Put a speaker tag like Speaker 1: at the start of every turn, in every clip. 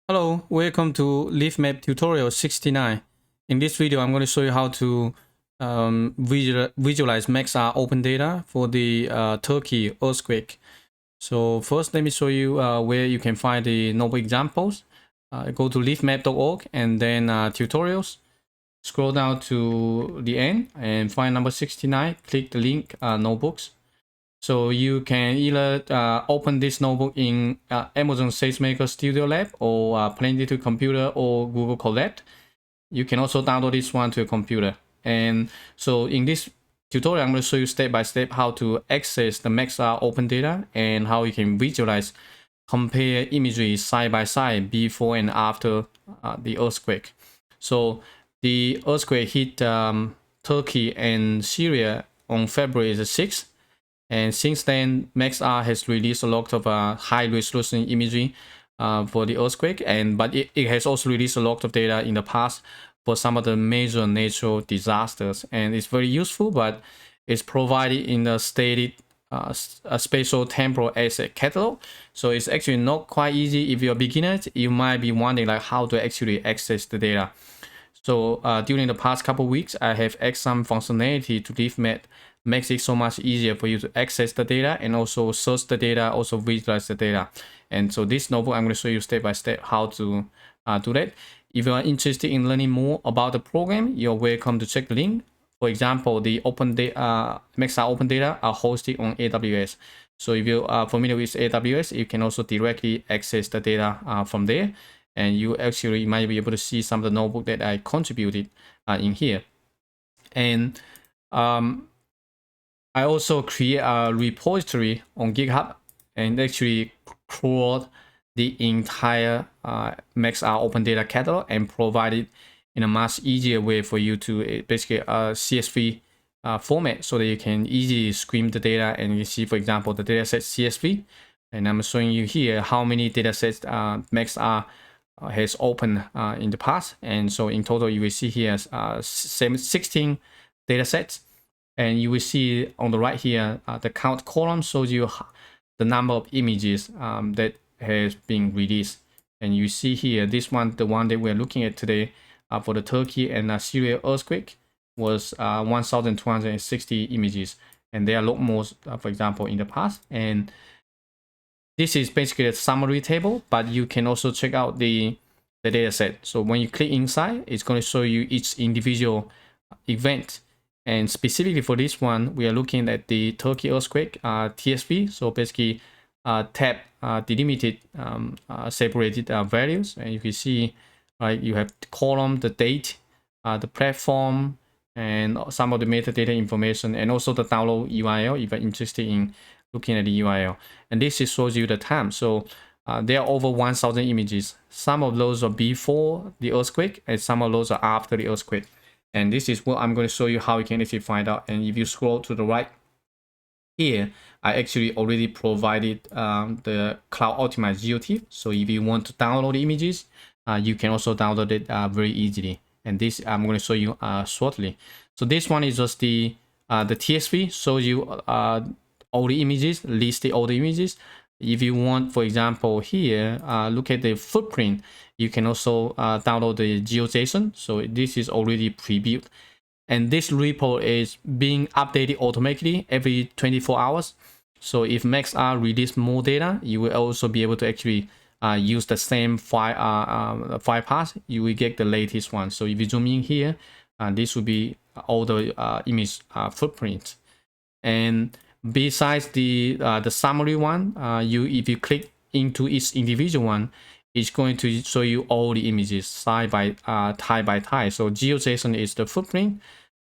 Speaker 1: Hello, welcome to Leafmap tutorial 69. In this video, I'm going to show you how to visualize Maxar open data for the Turkey earthquake. So first, let me show you where you can find the notebook examples. Go to leafmap.org and then tutorials. Scroll down to the end and find number 69. Click the link notebooks. So you can either open this notebook in Amazon SageMaker Studio Lab or Planet Computer or Google Colab. You can also download this one to your computer. And so in this tutorial, I'm going to show you step by step how to access the Maxar open data and how you can visualize, compare imagery side by side before and after the earthquake. So the earthquake hit Turkey and Syria on February the 6th. And since then, Maxar has released a lot of high resolution imagery for the earthquake, but it has also released a lot of data in the past for some of the major natural disasters. And it's very useful, but it's provided in the stated spatial temporal asset catalog. So it's actually not quite easy. If you're a beginner, you might be wondering like how to actually access the data. So during the past couple of weeks, I have added some functionality to Leafmap. Makes it so much easier for you to access the data and also search the data, also visualize the data. And so this notebook, I'm going to show you step by step how to do that. If you are interested in learning more about the program, you're welcome to check the link. For example, the open data, Maxar open data are hosted on AWS. So if you are familiar with AWS, you can also directly access the data from there. And you actually might be able to see some of the notebook that I contributed in here. And I also create a repository on GitHub and actually crawl the entire Maxar open data catalog and provide it in a much easier way for you to basically CSV format so that you can easily screen the data and you see, for example, the dataset CSV. And I'm showing you here how many datasets Maxar has opened in the past. And so in total, you will see here 16 datasets. And you will see on the right here, the count column shows you the number of images that has been released. And you see here, this one, the one that we're looking at today for the Turkey and Syria earthquake was 1,260 images. And there are a lot more, for example, in the past. And this is basically a summary table, but you can also check out the data set. So when you click inside, it's going to show you each individual event. And specifically for this one, we are looking at the Turkey earthquake TSV. So basically tab delimited separated values. And you can see you have the column, the date, the platform, and some of the metadata information, and also the download URL if you're interested in looking at the URL. And this shows you the time. So there are over 1,000 images. Some of those are before the earthquake, and some of those are after the earthquake. And this is what I'm going to show you how you can actually find out. And if you scroll to the right here, I actually already provided the cloud optimized GeoTIFF. So if you want to download the images, you can also download it very easily. And this I'm going to show you shortly. So this one is just the TSV, shows you all the images, list all the images. If you want, for example, here, look at the footprint. You can also download the GeoJSON. So this is already pre-built. And this repo is being updated automatically every 24 hours. So if Maxar release more data, you will also be able to actually use the same file path. You will get the latest one. So if you zoom in here, this will be all the image footprints. And besides the summary one, if you click into each individual one, it's going to show you all the images side by type by type. So GeoJSON is the footprint.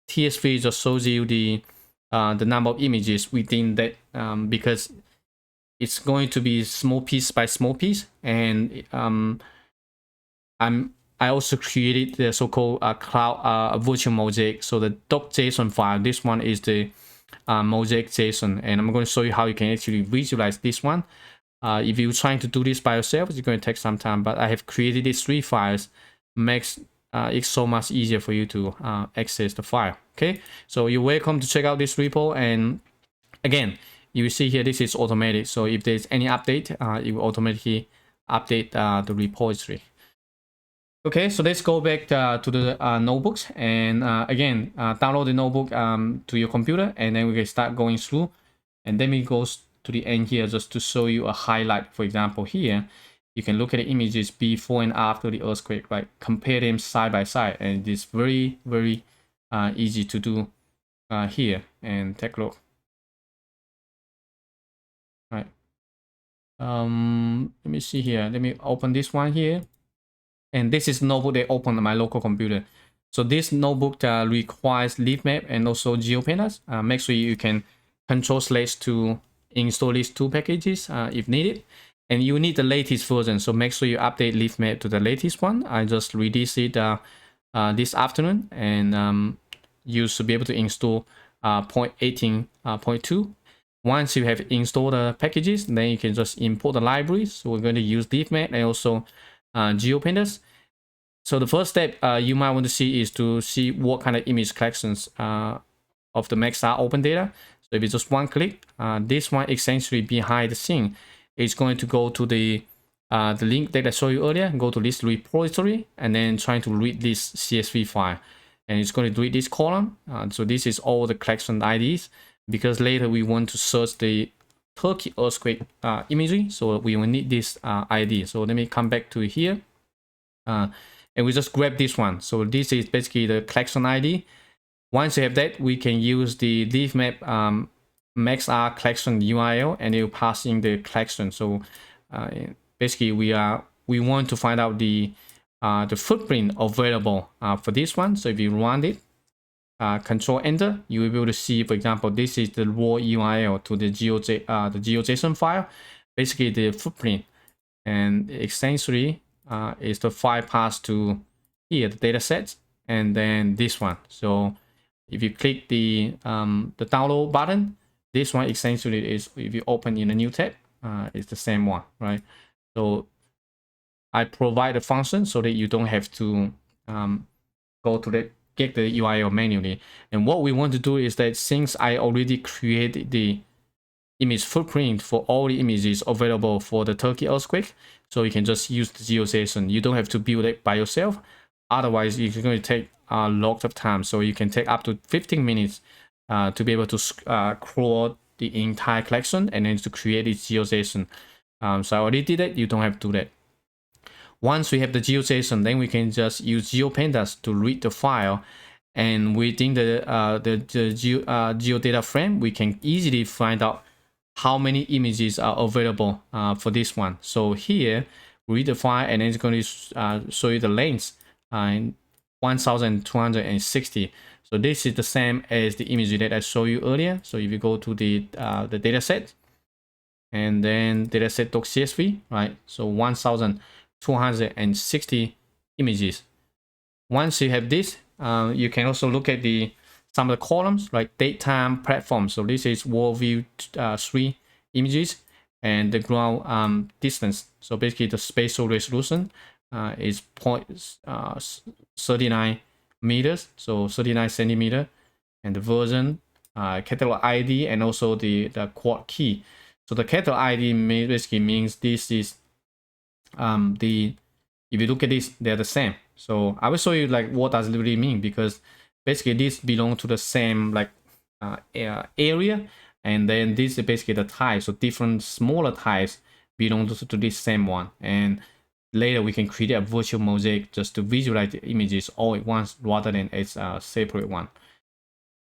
Speaker 1: TSV just shows you the number of images within that because it's going to be small piece by small piece. And I also created the so-called cloud virtual mosaic. So the .json file, this one is the mosaic JSON, and I'm going to show you how you can actually visualize this one. If you're trying to do this by yourself, it's going to take some time, but I have created these 3 files, makes it so much easier for you to access the file. Okay, so you're welcome to check out this repo. And again, you will see here, this is automatic. So if there's any update, it will automatically update the repository. Okay, so let's go back to the notebooks, and again, download the notebook to your computer, and then we can start going through. And then we go to the end here just to show you a highlight. For example, here you can look at the images before and after the earthquake, right? Compare them side by side, and it's very easy to do here. And take a look. Right. Let me see here. Let me open this one here. And this is notebook they open on my local computer. So this notebook requires Leafmap and also GeoPandas. Make sure you can Control/, to install these two packages if needed. And you need the latest version, so make sure you update Leafmap to the latest one. I just released it this afternoon, and you should be able to install 0.18.2. Once you have installed the packages, then you can just import the libraries. So we're going to use Leafmap and also GeoPandas. So the first step you might want to see is to see what kind of image collections of the Maxar open data. So if you just one click, this one essentially behind the scene is going to go to the link that I showed you earlier. Go to this repository and then trying to read this CSV file, and it's going to read this column. So this is all the collection IDs, because later we want to search the Turkey earthquake imagery, so we will need this ID. So let me come back to here, and we just grab this one. So this is basically the collection ID. Once you have that, we can use the Leafmap Maxar collection URL, and it will pass in the collection. So basically we want to find out the footprint available for this one. So if you run it, Control Enter, you will be able to see, for example, this is the raw URL to the GeoJSON file, basically the footprint, and essentially is the file path to here, the data sets, and then this one. So if you click the download button, this one essentially is, if you open in a new tab, it's the same one, right? So I provide a function so that you don't have to go to get the URL manually. And what we want to do is that since I already created the image footprint for all the images available for the Turkey earthquake, so you can just use the GeoJSON. You don't have to build it by yourself. Otherwise, it's going to take a lot of time. So you can take up to 15 minutes to be able to crawl the entire collection and then to create this GeoJSON. So I already did it. You don't have to do that. Once we have the GeoJSON, then we can just use GeoPandas to read the file, and within the geodata frame, we can easily find out how many images are available for this one. So here, read the file, and then it's going to show you the length, 1260. So this is the same as the image that I showed you earlier. So if you go to the data set, and then dataset.csv, right? So 1260 images. Once you have this, you can also look at some of the columns, like date, time, platform. So this is worldview 3 images, and the ground distance. So basically the spatial resolution is 39 meters, so 39 centimeter, and the version, catalog ID, and also the quad key. So the catalog ID basically means this is if you look at this, they're the same. So I will show you like what does it really mean, because basically this belong to the same like area, and then this is basically the type. So different smaller types belong to this same one, and later we can create a virtual mosaic just to visualize the images all at once rather than as a separate one.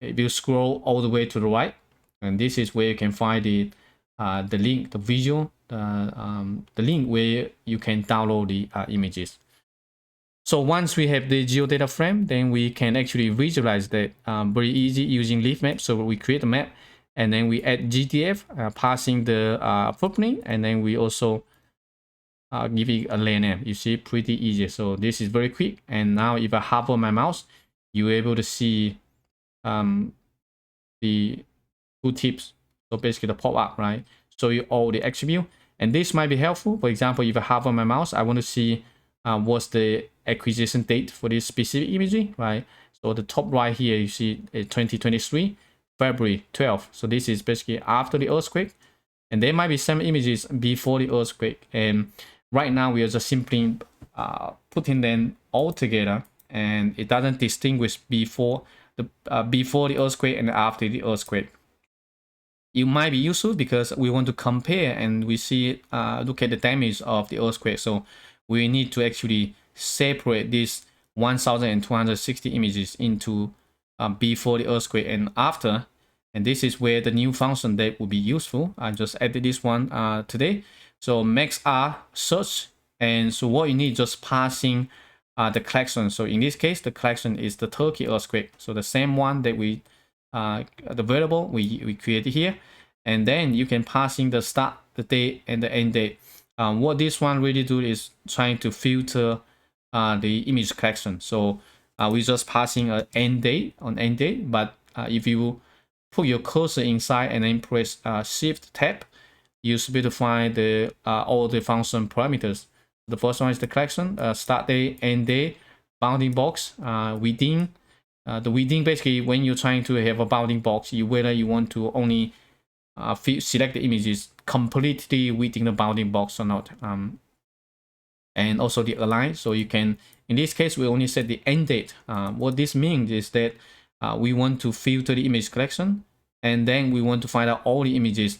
Speaker 1: If you scroll all the way to the right, and this is where you can find the link, the visual, the link where you can download the images. So once we have the geodata frame, then we can actually visualize that very easy using Leafmap. So we create a map, and then we add GTF, passing the footprint, and then we also give it a layer name. You see, pretty easy. So this is very quick. And now if I hover my mouse, you're able to see the two tips. So basically the pop-up, right? Show you all the attribute. And this might be helpful. For example, if I hover my mouse, I want to see what's the acquisition date for this specific imagery, right? So the top right here, you see 2023, February 12th. So this is basically after the earthquake. And there might be some images before the earthquake. And right now we are just simply putting them all together, and it doesn't distinguish before the earthquake and after the earthquake. It might be useful because we want to compare and we see look at the damage of the earthquake. So we need to actually separate these 1260 images into before the earthquake and after. And this is where the new function that will be useful. I just added this one today. So Maxar search, and so what you need just passing the collection. So in this case, the collection is the Turkey earthquake. So the same one that we the variable we created here, and then you can pass in the start, the date, and the end date. What this one really do is trying to filter the image collection. So we just passing an end date on end date, but if you put your cursor inside and then press shift tab, you should be able to find the all the function parameters. The first one is the collection, start date, end date, bounding box, within. The within, basically when you're trying to have a bounding box, whether you want to only select the images completely within the bounding box or not. And also the align. So you can, in this case, we only set the end date. What this means is that we want to filter the image collection, and then we want to find out all the images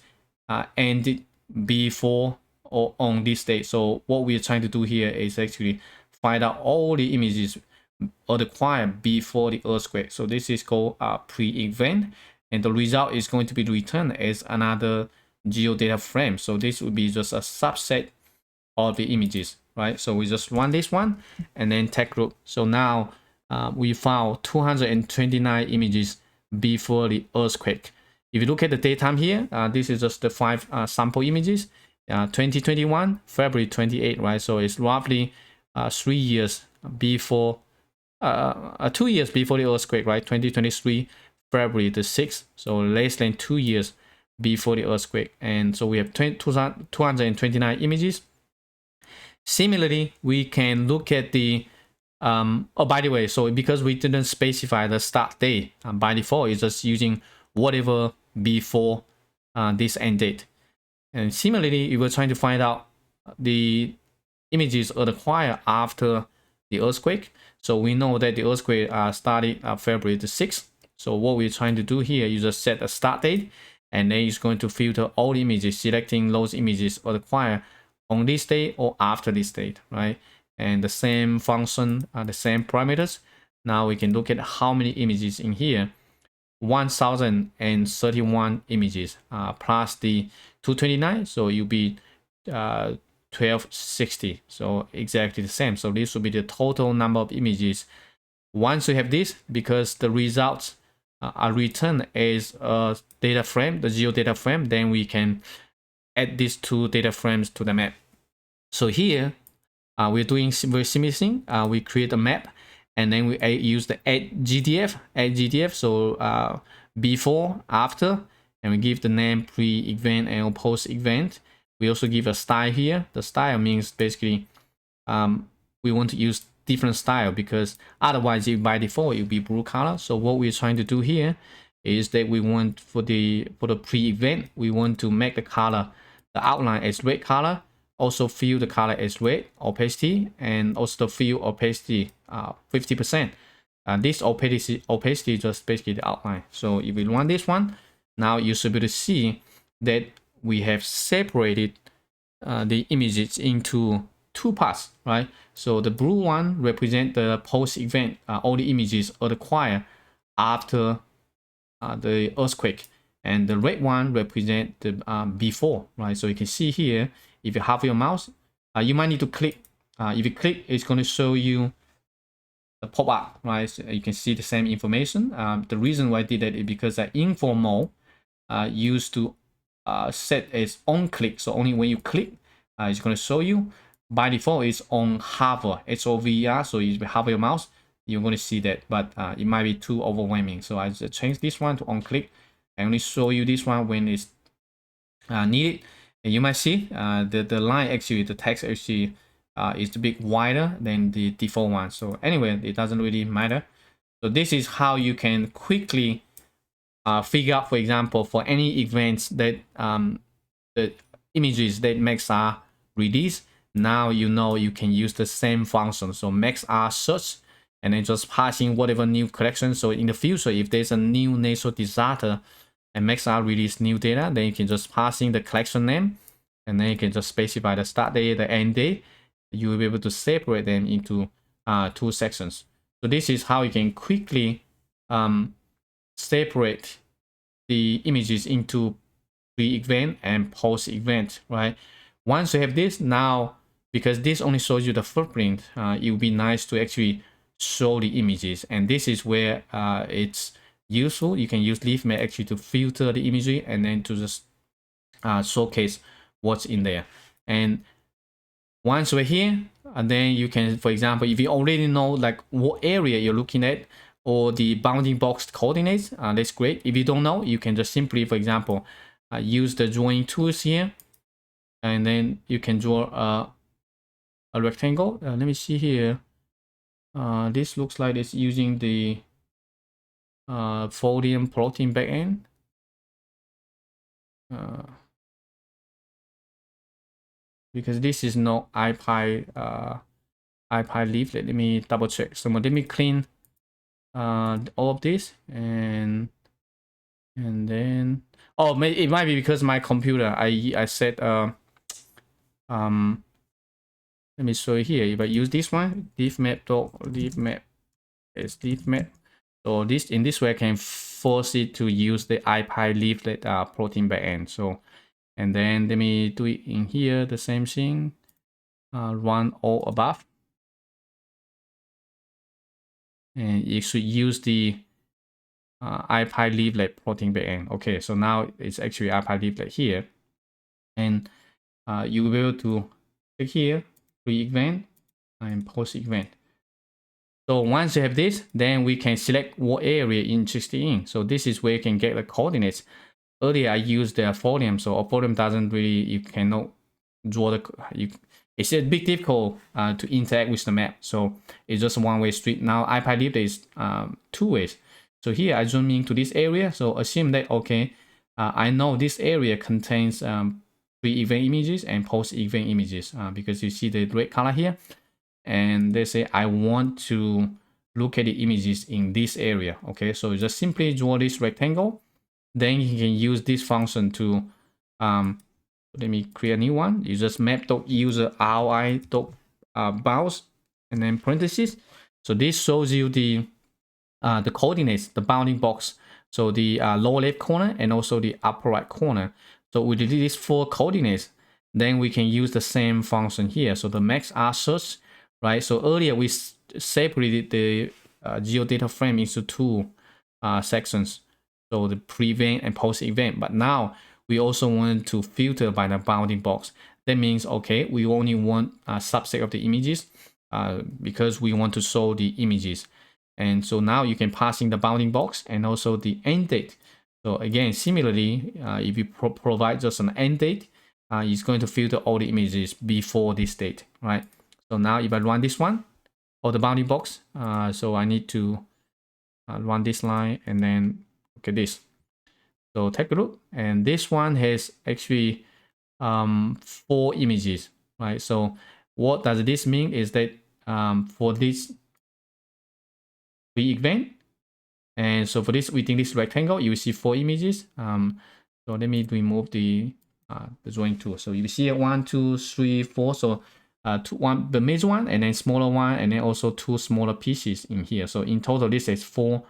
Speaker 1: ended before or on this date. So what we're trying to do here is actually find out all the images acquired before the earthquake. So this is called pre-event, and the result is going to be returned as another geodata frame. So this would be just a subset of the images, right? So we just run this one and then tag group. So now we found 229 images before the earthquake. If you look at the datetime here, this is just the 5 sample images. 2021 February 28, right? So it's roughly 3 years before 2 years before the earthquake, right? 2023 February the 6th, so less than 2 years before the earthquake. And so we have 229 images. Similarly, we can look at the oh, by the way, so because we didn't specify the start date, by default it's just using whatever before this end date. And similarly, we were trying to find out the images acquired after the earthquake. So we know that the earthquake started February the 6th. So what we're trying to do here is just set a start date, and then it's going to filter all images, selecting those images acquired on this date or after this date, right? And the same function, the same parameters. Now we can look at how many images in here. 1031 images plus the 229, so you'll be 1260. So exactly the same. So this will be the total number of images. Once you have this, because the results are returned as a data frame, the geodata frame, then we can add these 2 data frames to the map. So here we're doing very similar thing. We create a map, and then we use the add GDF. So before, after, and we give the name pre-event and post-event. We also give a style here. The style means basically we want to use different style, because otherwise by default it will be blue color. So what we're trying to do here is that we want for the pre-event, we want to make the color, the outline as red color, also fill the color as red, opacity, and also fill opacity 50%. This opacity is just basically the outline. So if we run this one, now you should be able to see that we have separated the images into 2 parts, right? So the blue one represent the post-event, all the images acquired after the earthquake, and the red one represent the before, right? So you can see here, if you have your mouse, you might need to click. If you click, it's going to show you the pop-up, right? So you can see the same information. The reason why I did that is because the info mode used to set as on click, so only when you click it's going to show you. By default it's on hover, HOVR, so if you hover your mouse you're going to see that, but it might be too overwhelming, so I just change this one to on click. I only show you this one when it's needed, and you might see the line, actually the text actually is a bit wider than the default one. So anyway, it doesn't really matter. So this is how you can quickly figure out, for example, for any events that the images that Maxar release, now you know you can use the same function. So Maxar search, and then just pass in whatever new collection. So in the future, if there's a new natural disaster and Maxar release new data, then you can just pass in the collection name, and then you can just specify the start date, the end date. You will be able to separate them into two sections. So this is how you can quickly separate the images into pre-event and post-event, right? Once you have this, now because this only shows you the footprint, it would be nice to actually show the images, and this is where it's useful. You can use Leafmap actually to filter the imagery and then to just showcase what's in there. And once we're here, and then you can, for example, if you already know like what area you're looking at or the bounding box coordinates, that's great. If you don't know, you can just simply, for example, use the drawing tools here, and then you can draw a rectangle. Let me see here. This looks like it's using the Folium protein backend. Because this is not IPy leaflet. Let me double check. So let me clean all of this, and then it might be because my computer I set let me show you here. If I use this one, leafmap is leafmap. So this, in this way, I can force it to use the IPy leaflet protein backend. So, and then let me do it in here, the same thing. Run all above, and you should use the IPy leaflet protein backend. Okay, so now it's actually IPy leaflet here, and you will be able to click here, pre-event and post-event. So once you have this, then we can select what area you're interested in. So this is where you can get the coordinates. Earlier I used the Folium, so a Folium doesn't really, you cannot draw the, it's a bit difficult to interact with the map. So it's just a one-way street. Now IPy leaflet is two ways. So here I zoom into this area. So assume that, okay, I know this area contains pre-event images and post-event images because you see the red color here. And they say I want to look at the images in this area. Okay, so just simply draw this rectangle. Then you can use this function to let me create a new one. You just map.user ROI.bounds and then parentheses. So this shows you the coordinates, the bounding box. So the lower left corner and also the upper right corner. So we delete these 4 coordinates. Then we can use the same function here. So the Maxar search, right? So earlier we separated the geodata frame into 2 sections. So the pre-event and post-event. But now we also want to filter by the bounding box. That means, okay, we only want a subset of the images because we want to show the images. And so now you can pass in the bounding box and also the end date. So again, similarly, if you provide just an end date, it's going to filter all the images before this date, right? So now if I run this one, or the bounding box, so I need to run this line and then look at this. So take a look, and this one has actually 4 images, right? So what does this mean is that for this event, and so for this within this rectangle, you will see 4 images. So let me remove the drawing tool. So you see 1, 2, 3, 4. So the major one, and then smaller one, and then also 2 smaller pieces in here. So in total, this is 4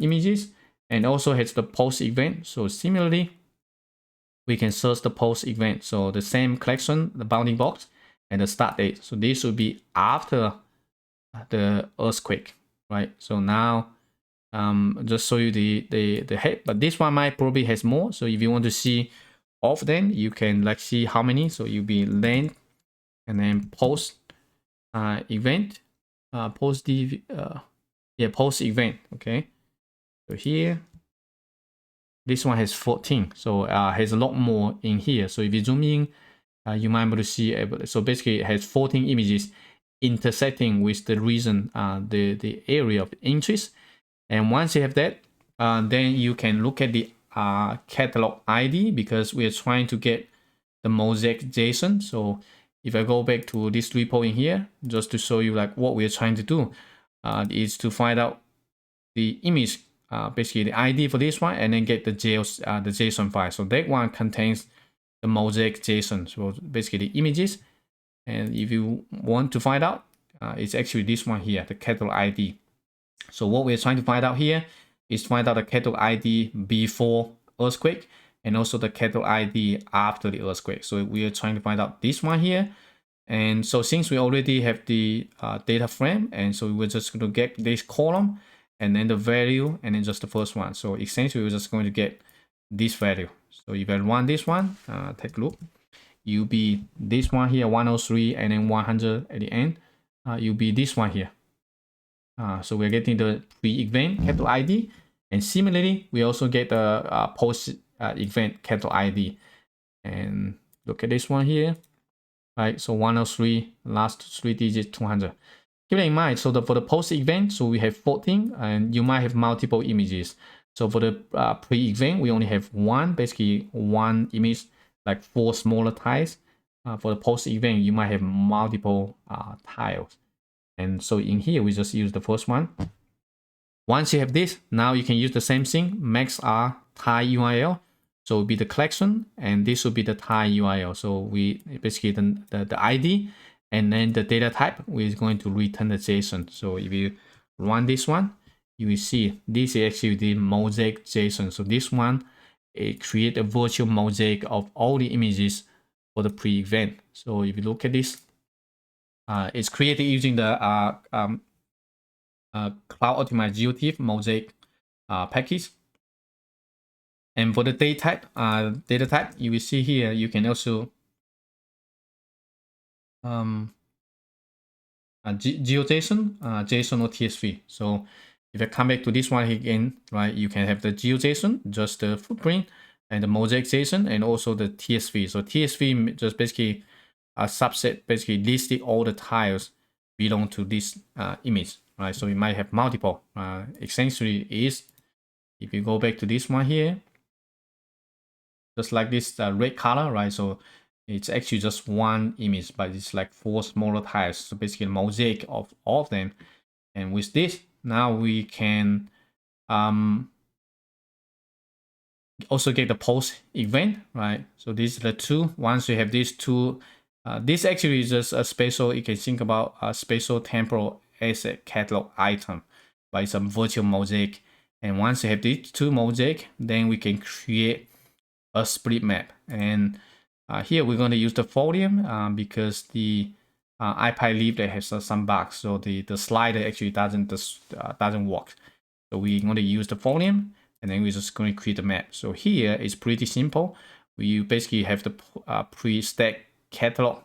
Speaker 1: images, and also has the post event. So similarly, we can search the post event. So the same collection, the bounding box, and the start date. So this will be after the earthquake, right? So now just show you the head, but this one might probably has more. So if you want to see all of them, you can like see how many. So you'll be length and then post event, post event. Okay, so here this one has 14, so has a lot more in here. So if you zoom in, you might be able to see. So basically, it has 14 images intersecting with the region, the area of interest. And once you have that, then you can look at the catalog ID, because we are trying to get the mosaic JSON. So if I go back to this repo in here, just to show you like what we're trying to do, is to find out the image, basically the ID for this one, and then get the JSON file. So that one contains the mosaic JSON, so basically the images. And if you want to find out, it's actually this one here, the cattle ID. So what we're trying to find out here is find out the cattle ID before earthquake and also the cattle ID after the earthquake. So we are trying to find out this one here. And so since we already have the data frame, and so we're just going to get this column and then the value and then just the first one. So essentially we're just going to get this value. So if I run this one, take a look, you'll be this one here, 103 and then 100 at the end. You'll be this one here. So we're getting the pre-event capital ID, and similarly we also get the post-event capital ID. And look at this one here, right? So 103, last 3 digits, 200. Keep that in mind. So for the post-event, so we have 14, and you might have multiple images. So for the pre-event, we only have one, basically one image, like 4 smaller tiles. For the post-event, you might have multiple tiles. And so in here, we just use the first one. Once you have this, now you can use the same thing, Maxar tile URL. So it will be the collection, and this will be the tile URL. So we basically the ID, and then the data type, we're going to return the JSON. So if you run this one, you will see this is actually the mosaic JSON. So this one, it creates a virtual mosaic of all the images for the pre-event. So if you look at this, it's created using the cloud optimized GeoTIFF mosaic package. And for the data type, you will see here, you can also GeoJSON, JSON or TSV. So if I come back to this one again, right, you can have the GeoJSON, just the footprint, and the mosaic JSON, and also the TSV. So TSV just basically a subset, basically listing all the tiles belong to this image, right? So you might have multiple. Essentially is, if you go back to this one here, just like this red color, right? So it's actually just one image, but it's like 4 smaller tiles. So basically a mosaic of all of them. And with this, now we can also get the post event, right? So these are the two. Once you have these two, this actually is just a spatial, you can think about a spatial temporal asset catalog item, by some virtual mosaic. And once you have these two mosaic, then we can create a split map. And here we're going to use the volume because the iPad Leaf that has some bugs, so the slider actually doesn't work. So we're going to use the volume, and then we're just going to create a map. So here it's pretty simple. You basically have the pre-stack catalog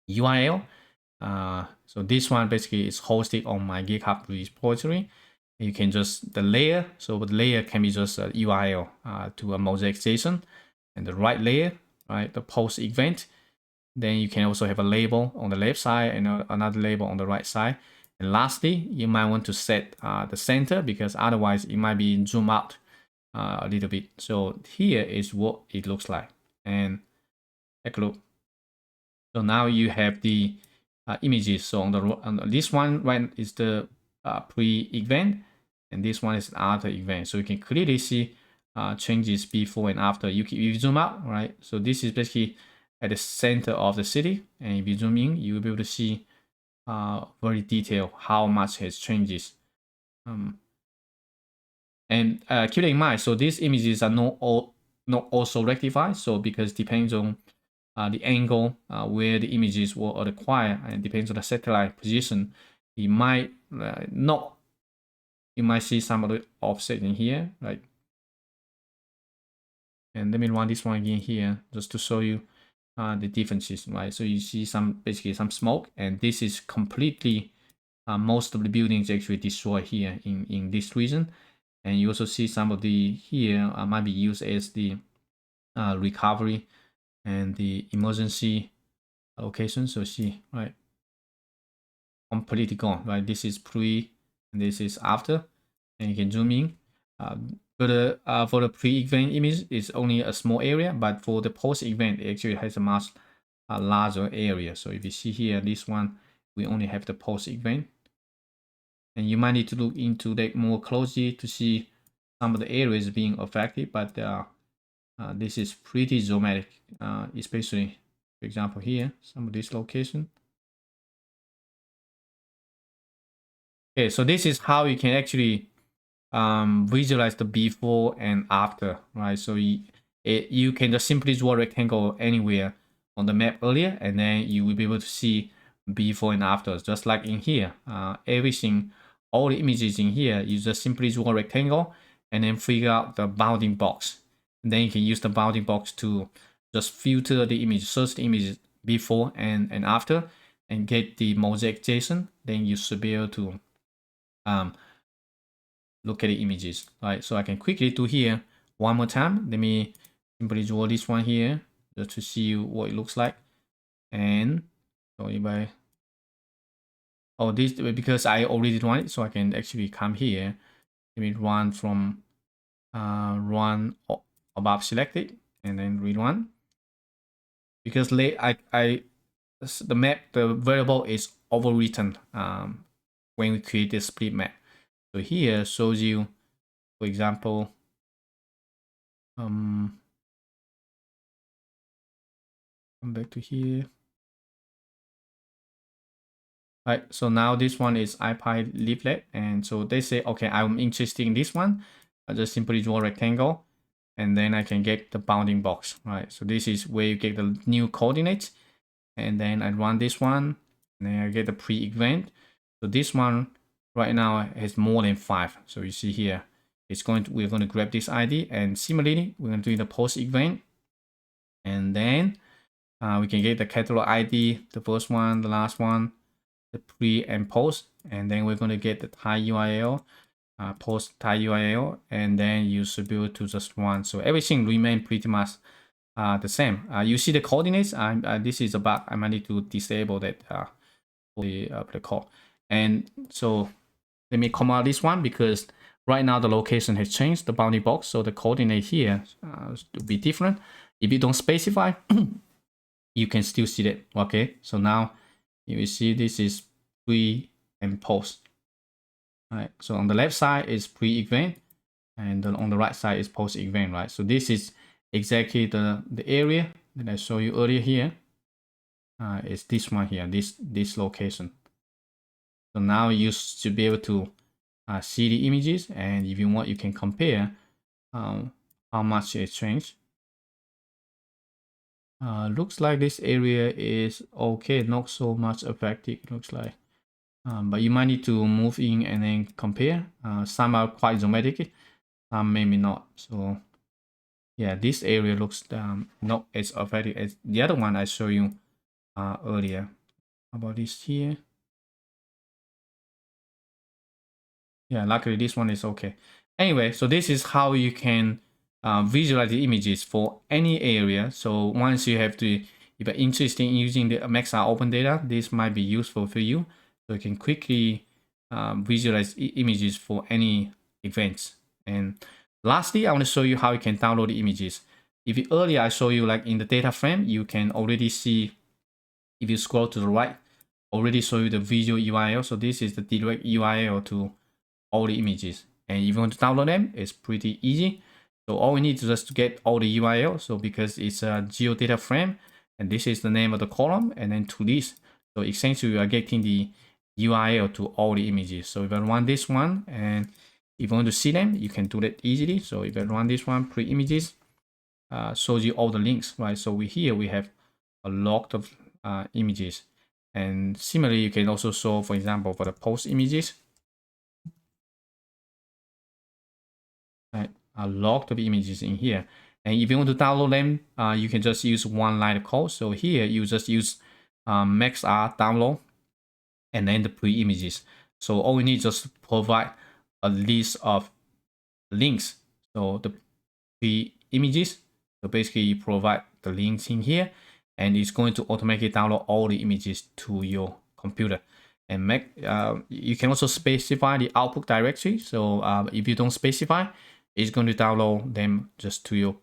Speaker 1: URL. So this one basically is hosted on my GitHub repository. You can just the layer. So the layer can be just a URL to a mosaic JSON, and the right layer, right, the post event. Then you can also have a label on the left side and another label on the right side. And lastly, you might want to set the center, because otherwise it might be zoom out a little bit. So here is what it looks like. And take a look. So now you have the images. So on this one, right, is the pre-event, and this one is after event. So you can clearly see changes before and after. If you zoom out, right? So this is basically at the center of the city, and if you zoom in, you will be able to see very detailed how much has changes. And keep in mind, so these images are not also rectified. So because it depends on the angle where the images were acquired, and depends on the satellite position, it might not. You might see some of the offset in here, right? And let me run this one again here, just to show you the differences, right? So you see basically some smoke, and this is completely most of the buildings actually destroyed here in this region. And you also see some of the here might be used as the recovery and the emergency location. So see, right, completely gone, right? This is pre and this is after, and you can zoom in. For the pre-event image, it's only a small area, but for the post-event, it actually has a much a larger area. So if you see here, this one, we only have the post event. And you might need to look into that more closely to see some of the areas being affected, but this is pretty dramatic, especially, for example, here, some of this location. Okay, so this is how you can actually visualize the before and after, right? So you can just simply draw a rectangle anywhere on the map earlier, and then you will be able to see before and after, just like in here. Everything, all the images in here, you just simply draw a rectangle and then figure out the bounding box. And then you can use the bounding box to just filter the image, search the images before and after, and get the mosaic JSON. Then you should be able to look at the images, right? So I can quickly do here one more time. Let me simply draw this one here just to see what it looks like. And so if I, oh, this, because I already run it, so I can actually come here. Let me run from run above selected and then rerun. Because the map, the variable is overwritten when we create this split map. So here shows you, for example, come back to here. Right, so now this one is IPy leaflet, and so they say, okay, I'm interested in this one. I just simply draw a rectangle, and then I can get the bounding box, right? So this is where you get the new coordinates, and then I run this one, and then I get the pre-event. So this one right now has more than 5. So you see here, we're going to grab this ID, and similarly, we're going to do the post-event, and then we can get the catalog ID, the first one, the last one, the pre and post, and then we're going to get the Thai URL, post Thai URL, and then you should be able to just run. So everything remain pretty much the same. You see the coordinates. This is a bug. I might need to disable that for the call. And so let me come out this one, because right now the location has changed, the bounding box. So the coordinate here will be different. If you don't specify, you can still see that. Okay, so now you will see this is pre and post. All right, so on the left side is pre-event, and then on the right side is post-event, right? So this is exactly the area that I showed you earlier here. It's this one here, this location. So now you should be able to see the images, and if you want, you can compare how much it changed. Looks like this area is okay, not so much affected, looks like. But you might need to move in and then compare. Some are quite dramatic, some maybe not. So yeah, this area looks not as affected as the other one I showed you earlier. How about this here? Yeah, luckily this one is okay. Anyway, so this is how you can visualize the images for any area. So once you have to, if you're interested in using the Maxar open data, this might be useful for you. So you can quickly visualize images for any events. And lastly, I want to show you how you can download the images. If you, earlier I showed you like in the data frame, you can already see, if you scroll to the right, already show you the visual URL. So this is the direct URL to all the images. And if you want to download them, it's pretty easy. So all we need is just to get all the URL. So because it's a geodata frame, and this is the name of the column, and then to this. So essentially we are getting the URL to all the images. So if I run this one, and if you want to see them, you can do that easily. So if I run this one, pre-images, shows you all the links, right? So we have a lot of images. And similarly, you can also show, for example, for the post images, right, a lot of images in here. And if you want to download them, you can just use one line of code. So here you just use Maxar download and then the pre-images. So all we need is just provide a list of links. So the pre-images, so basically you provide the links in here, and it's going to automatically download all the images to your computer. And you can also specify the output directory. So if you don't specify, it's going to download them just to your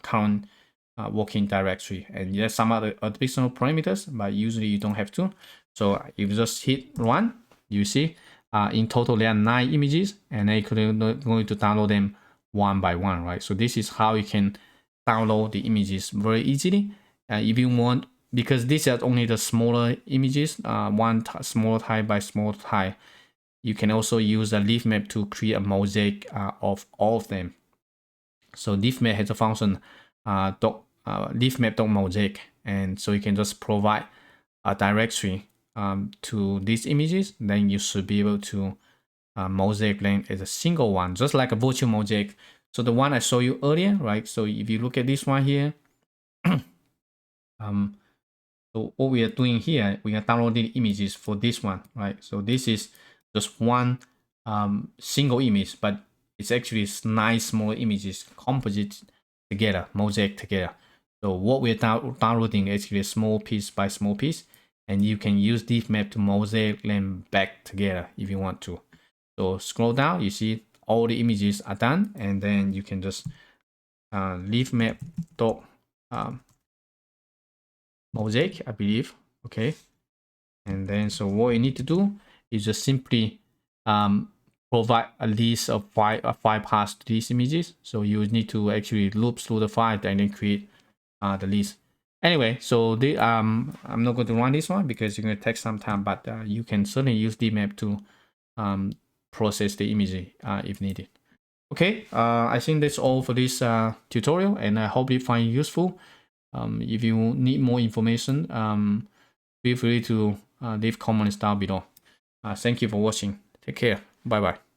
Speaker 1: current working directory. And there's some other additional parameters, but usually you don't have to. So if you just hit run, you see in total there are 9 images, and then you're going to download them one by one, right? So this is how you can download the images very easily. If you want, because these are only the smaller images, one small tile by small tile, you can also use a Leafmap to create a mosaic of all of them. So Leafmap has a function Leafmap.mosaic, and so you can just provide a directory to these images. Then you should be able to mosaic them as a single one, just like a virtual mosaic. So the one I showed you earlier, right? So if you look at this one here, so what we are doing here, we are downloading images for this one, right? So this is just one single image, but it's actually 9 small images composite together, mosaic together. So what we're downloading is actually small piece by small piece, and you can use Leafmap to mosaic them back together if you want to. So scroll down, you see all the images are done, and then you can just Leafmap mosaic, I believe. Okay, and then so what you need to do is just simply provide a list of 5 paths to these images. So you need to actually loop through the file and then create the list. Anyway, so I'm not going to run this one because it's going to take some time, but you can certainly use Leafmap to process the image if needed. Okay, I think that's all for this tutorial, and I hope you find it useful. If you need more information, feel free to leave comments down below. Thank you for watching. Take care. Bye bye.